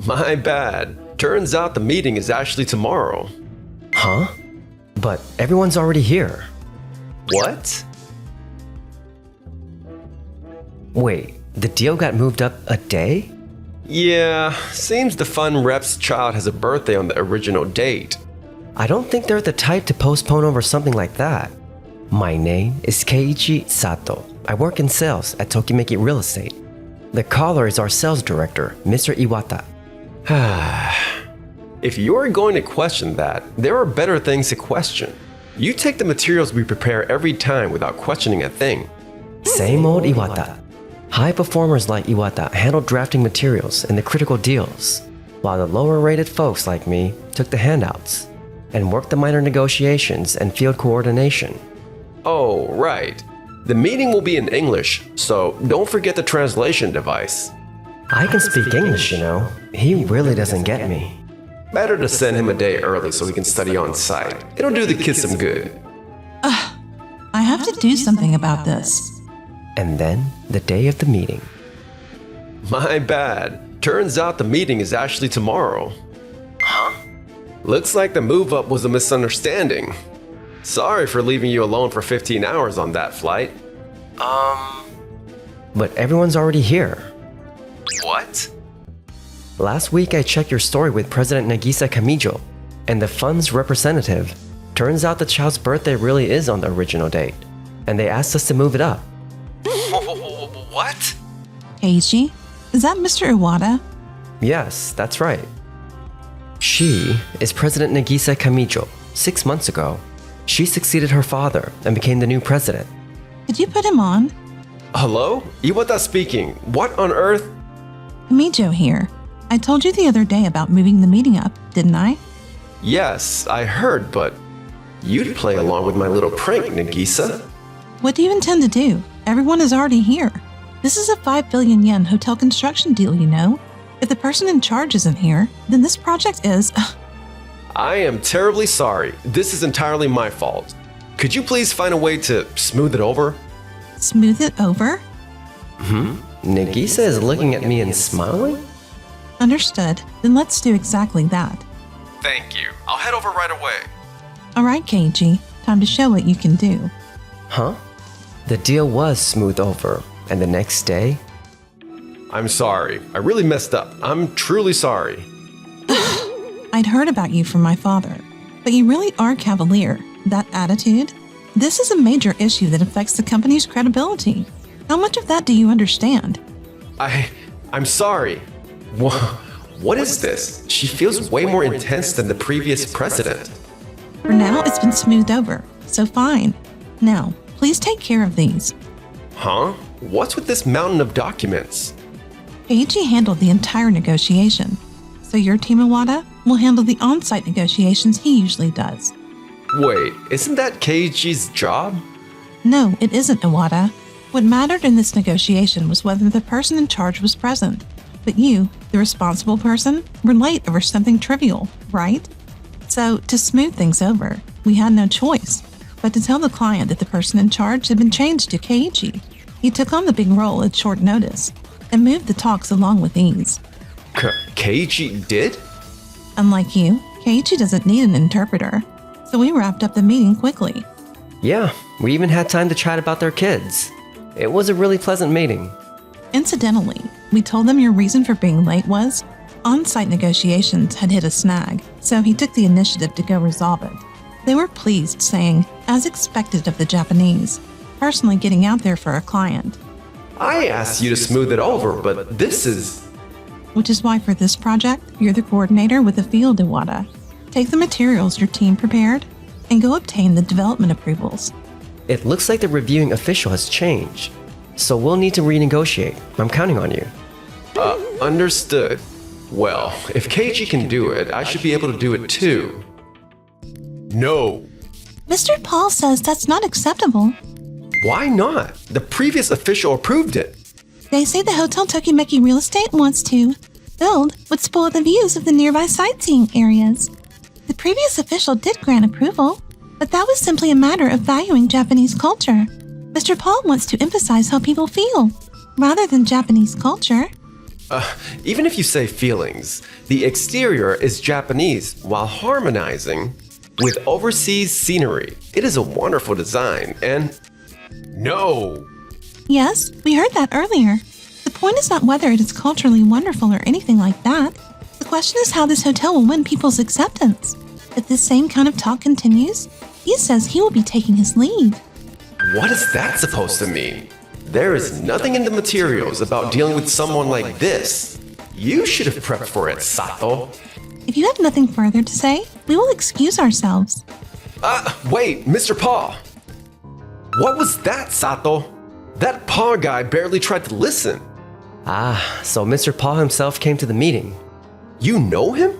My bad. Turns out the meeting is actually tomorrow. Huh? But everyone's already here. What? Wait, the deal got moved up a day? Yeah, seems the fun rep's child has a birthday on the original date. I don't think they're the type to postpone over something like that. My name is Keiichi Sato. I work in sales at Tokimeki Real Estate. The caller is our sales director, Mr. Iwata. If you're going to question that, there are better things to question. You take the materials we prepare every time without questioning a thing. Same old Iwata. High performers like Iwata handled drafting materials and the critical deals, while the lower rated folks like me took the handouts and worked the minor negotiations and field coordination. Oh, right. The meeting will be in English, so don't forget the translation device. I can speak English, you know. He really doesn't get me. Better to send him a day early so he can study on site. It'll do the kids some good. I have to do something about this. And then, the day of the meeting. My bad. Turns out the meeting is actually tomorrow. Huh? Looks like the move up was a misunderstanding. Sorry for leaving you alone for 15 hours on that flight. But everyone's already here. What? Last week I checked your story with President Nagisa Kamijo, and the fund's representative. Turns out the child's birthday really is on the original date, and they asked us to move it up. What? Keiichi, is that Mr. Iwata? Yes, that's right. She is President Nagisa Kamijo. 6 months ago, she succeeded her father and became the new president. Could you put him on? Hello? Iwata speaking. What on earth? Kamijo here. I told you the other day about moving the meeting up, didn't I? Yes, I heard, but you'd play along with my little prank, Nagisa. What do you intend to do? Everyone is already here. This is a 5 billion yen hotel construction deal, you know. If the person in charge isn't here, then this project is… I am terribly sorry. This is entirely my fault. Could you please find a way to smooth it over? Smooth it over? Nagisa is looking at me and smiling? Understood. Then let's do exactly that. Thank you. I'll head over right away. Alright, Keiichi. Time to show what you can do. Huh? The deal was smoothed over, and the next day… I'm sorry. I really messed up. I'm truly sorry. I'd heard about you from my father, but you really are cavalier. That attitude? This is a major issue that affects the company's credibility. How much of that do you understand? I'm sorry. What is this? She feels way more intense than the previous president. For now, it's been smoothed over, so fine. Now, please take care of these. Huh? What's with this mountain of documents? Keiichi handled the entire negotiation, so your team Iwata will handle the on-site negotiations he usually does. Wait, isn't that Keiichi's job? No, it isn't, Iwata. What mattered in this negotiation was whether the person in charge was present. But you, the responsible person, were late over something trivial, right? So, to smooth things over, we had no choice but to tell the client that the person in charge had been changed to Keiichi. He took on the big role at short notice and moved the talks along with ease. Keiichi did? Unlike you, Keiichi doesn't need an interpreter, so we wrapped up the meeting quickly. Yeah, we even had time to chat about their kids. It was a really pleasant meeting. Incidentally, we told them your reason for being late was on-site negotiations had hit a snag, so he took the initiative to go resolve it. They were pleased, saying, as expected of the Japanese, personally getting out there for a client. I asked you to smooth it over, but this is… Which is why for this project, you're the coordinator with the field, Iwata. Take the materials your team prepared and go obtain the development approvals. It looks like the reviewing official has changed, so we'll need to renegotiate. I'm counting on you. Understood. Well, if Keiichi can do it, I should be able to do it too. No. Mr. Paul says that's not acceptable. Why not? The previous official approved it. They say the Hotel Tokimeki Real Estate wants to build would spoil the views of the nearby sightseeing areas. The previous official did grant approval, but that was simply a matter of valuing Japanese culture. Mr. Paul wants to emphasize how people feel, rather than Japanese culture. Even if you say feelings, the exterior is Japanese while harmonizing with overseas scenery. It is a wonderful design and... No! Yes, we heard that earlier. The point is not whether it is culturally wonderful or anything like that. The question is how this hotel will win people's acceptance. If this same kind of talk continues, he says he will be taking his leave. What is that supposed to mean? There is nothing in the materials about dealing with someone like this. You should have prepped for it, Sato. If you have nothing further to say, we will excuse ourselves. Wait, Mr. Paul. What was that, Sato? That Paul guy barely tried to listen. So Mr. Paul himself came to the meeting. You know him?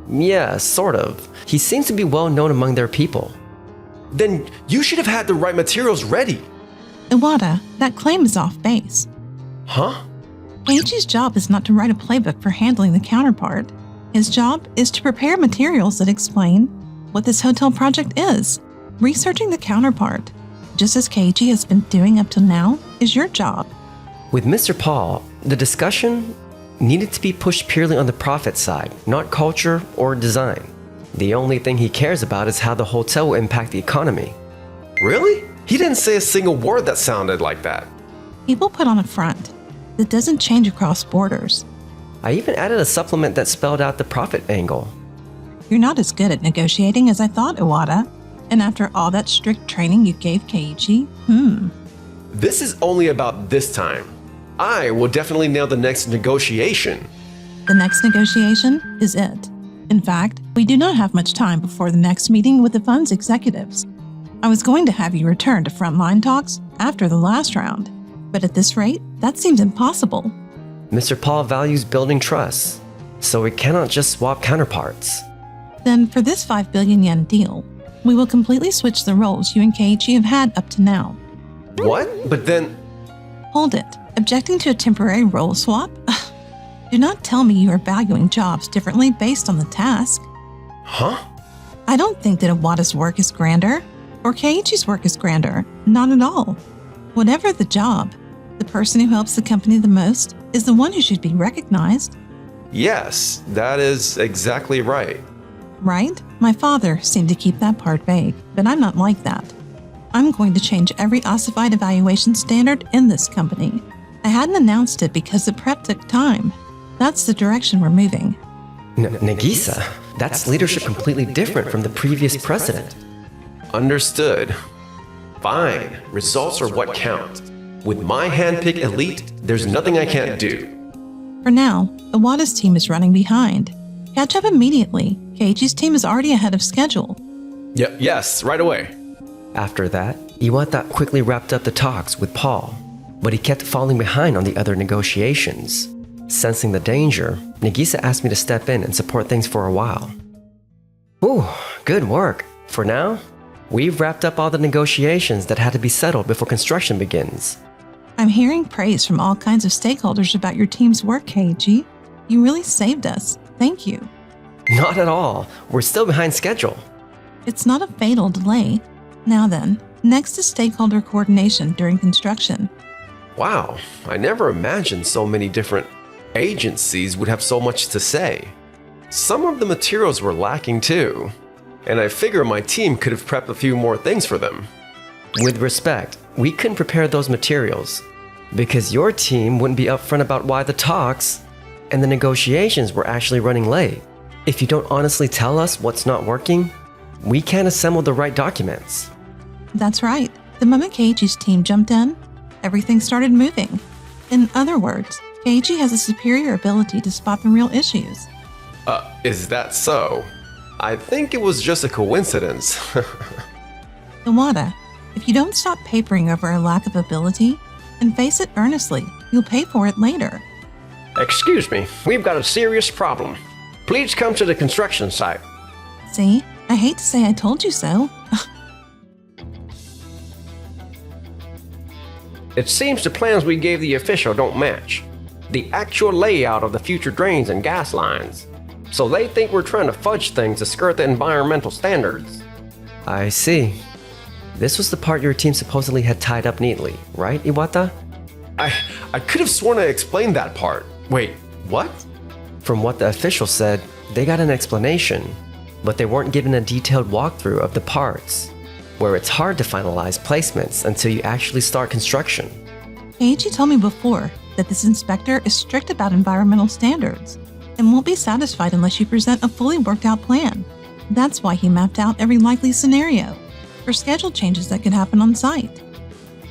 Yeah, sort of. He seems to be well known among their people. Then you should have had the right materials ready. Iwata, that claim is off base. Huh? Keiichi's job is not to write a playbook for handling the counterpart. His job is to prepare materials that explain what this hotel project is. Researching the counterpart, just as Keiichi has been doing up till now, is your job. With Mr. Paul, the discussion needed to be pushed purely on the profit side, not culture or design. The only thing he cares about is how the hotel will impact the economy. Really? He didn't say a single word that sounded like that. People put on a front that doesn't change across borders. I even added a supplement that spelled out the profit angle. You're not as good at negotiating as I thought, Iwata. And after all that strict training you gave Keiichi, This is only about this time. I will definitely nail the next negotiation. The next negotiation is it. In fact, we do not have much time before the next meeting with the fund's executives. I was going to have you return to frontline talks after the last round, but at this rate, that seems impossible. Mr. Paul values building trust, so we cannot just swap counterparts. Then for this 5 billion yen deal, we will completely switch the roles you and Keiichi have had up to now. What? But then... Hold it. Objecting to a temporary role swap? Do not tell me you are valuing jobs differently based on the task. Huh? I don't think that Iwata's work is grander, or Keiichi's work is grander. Not at all. Whatever the job, the person who helps the company the most is the one who should be recognized. Yes, that is exactly right. Right? My father seemed to keep that part vague, but I'm not like that. I'm going to change every ossified evaluation standard in this company. I hadn't announced it because the prep took time. That's the direction we're moving. Nagisa, that's leadership completely different from the previous president. Understood. Fine, results are what count. With my handpicked elite, there's nothing I can't do. For now, Iwata's team is running behind. Catch up immediately. Keiichi's team is already ahead of schedule. Yes, right away. After that, Iwata quickly wrapped up the talks with Paul, but he kept falling behind on the other negotiations. Sensing the danger, Nagisa asked me to step in and support things for a while. Ooh, good work. For now, we've wrapped up all the negotiations that had to be settled before construction begins. I'm hearing praise from all kinds of stakeholders about your team's work, Keiichi. You really saved us. Thank you. Not at all. We're still behind schedule. It's not a fatal delay. Now then, next is stakeholder coordination during construction. Wow, I never imagined so many different agencies would have so much to say. Some of the materials were lacking too, and I figure my team could have prepped a few more things for them. With respect, we couldn't prepare those materials because your team wouldn't be upfront about why the talks and the negotiations were actually running late. If you don't honestly tell us what's not working, we can't assemble the right documents. That's right. The moment Keiichi's team jumped in, everything started moving. In other words, Keiichi has a superior ability to spot the real issues. Is that so? I think it was just a coincidence. Iwata, if you don't stop papering over a lack of ability and face it earnestly, you'll pay for it later. Excuse me, we've got a serious problem. Please come to the construction site. See, I hate to say I told you so. It seems the plans we gave the official don't match the actual layout of the future drains and gas lines. So they think we're trying to fudge things to skirt the environmental standards. I see. This was the part your team supposedly had tied up neatly, right, Iwata? I could have sworn I explained that part. Wait, what? From what the official said, they got an explanation, but they weren't given a detailed walkthrough of the parts, where it's hard to finalize placements until you actually start construction. Keiichi told me before that this inspector is strict about environmental standards and won't be satisfied unless you present a fully worked out plan. That's why he mapped out every likely scenario for schedule changes that could happen on site.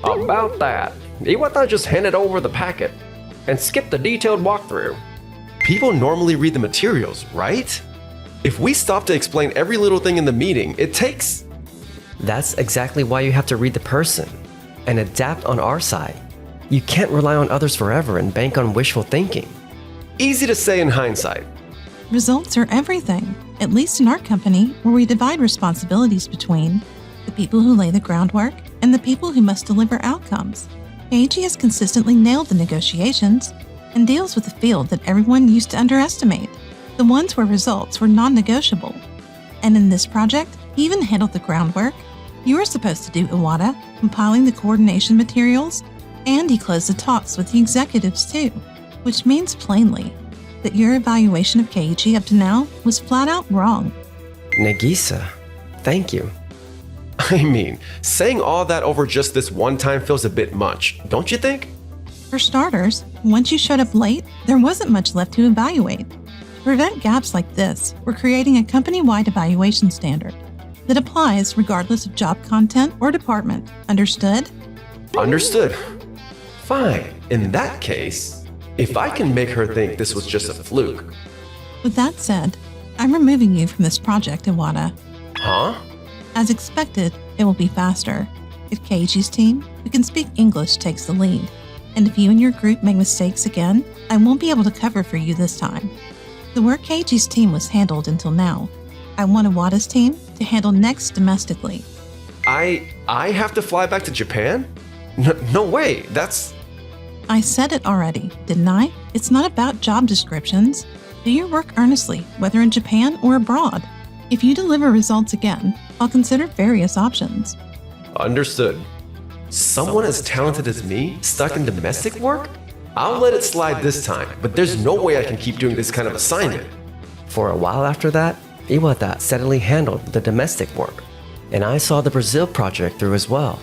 About that, Iwata just handed over the packet and skipped the detailed walkthrough. People normally read the materials, right? If we stop to explain every little thing in the meeting, it takes... That's exactly why you have to read the person and adapt on our side. You can't rely on others forever and bank on wishful thinking. Easy to say in hindsight. Results are everything, at least in our company, where we divide responsibilities between the people who lay the groundwork and the people who must deliver outcomes. Keiichi has consistently nailed the negotiations and deals with a field that everyone used to underestimate, the ones where results were non-negotiable. And in this project, he even handled the groundwork. You were supposed to do Iwata, compiling the coordination materials, and he closed the talks with the executives too, which means plainly that your evaluation of Keiichi up to now was flat out wrong. Nagisa, thank you. I mean, saying all that over just this one time feels a bit much, don't you think? For starters, once you showed up late, there wasn't much left to evaluate. To prevent gaps like this, we're creating a company-wide evaluation standard that applies regardless of job content or department. Understood? Understood. Fine. In that case, if I can make her think this was just a fluke. With that said, I'm removing you from this project, Iwata. Huh? As expected, it will be faster. If Keiichi's team, who can speak English, takes the lead, and if you and your group make mistakes again, I won't be able to cover for you this time. The work Keiichi's team was handled until now. I want Iwata's team to handle next domestically. I have to fly back to Japan? No way, that's... I said it already, didn't I? It's not about job descriptions. Do your work earnestly, whether in Japan or abroad. If you deliver results again, I'll consider various options. Understood. Someone as talented as me, stuck in domestic work? I'll let it slide this time, but there's no way I can keep doing this kind of assignment. For a while after that, Iwata steadily handled the domestic work, and I saw the Brazil project through as well.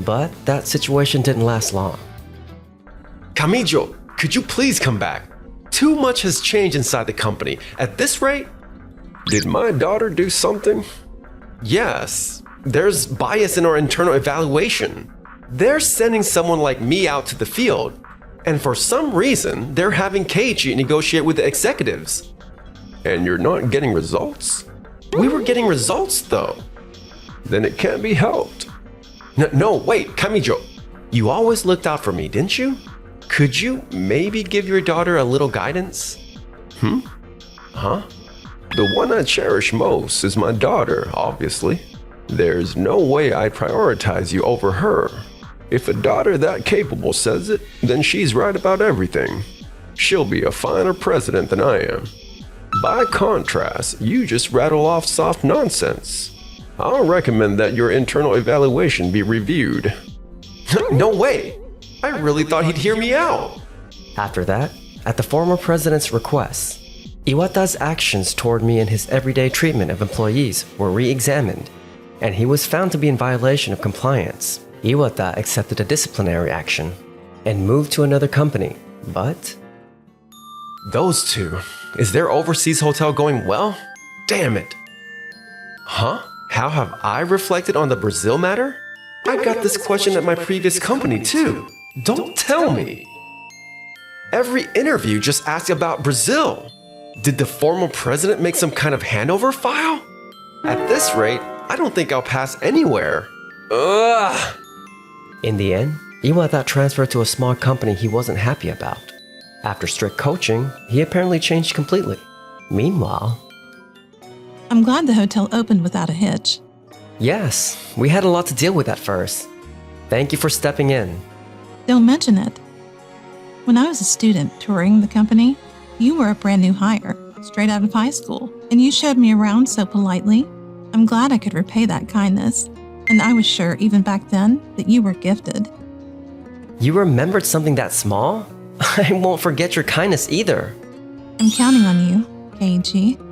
But that situation didn't last long. Kamijo, could you please come back? Too much has changed inside the company. At this rate... Did my daughter do something? Yes. There's bias in our internal evaluation. They're sending someone like me out to the field, and for some reason, they're having Keiichi negotiate with the executives. And you're not getting results? We were getting results, though. Then it can't be helped. No, wait, Kamijo. You always looked out for me, didn't you? Could you maybe give your daughter a little guidance? Huh? The one I cherish most is my daughter, obviously. There's no way I'd prioritize you over her. If a daughter that capable says it, then she's right about everything. She'll be a finer president than I am. By contrast, you just rattle off soft nonsense. I'll recommend that your internal evaluation be reviewed. No way! I really thought he'd hear me out. After that, at the former president's request, Iwata's actions toward me and his everyday treatment of employees were re-examined, and he was found to be in violation of compliance. Iwata accepted a disciplinary action and moved to another company, but... Those two. Is their overseas hotel going well? Damn it. Huh? How have I reflected on the Brazil matter? I got this question at my previous company too. Don't tell me. Every interview just asked about Brazil. Did the former president make some kind of handover file? At this rate, I don't think I'll pass anywhere. Ugh. In the end, Iwata transferred to a small company he wasn't happy about. After strict coaching, he apparently changed completely. Meanwhile... I'm glad the hotel opened without a hitch. Yes, we had a lot to deal with at first. Thank you for stepping in. Don't mention it. When I was a student touring the company, you were a brand new hire, straight out of high school, and you showed me around so politely. I'm glad I could repay that kindness, and I was sure even back then that you were gifted. You remembered something that small? I won't forget your kindness either. I'm counting on you, Keiji.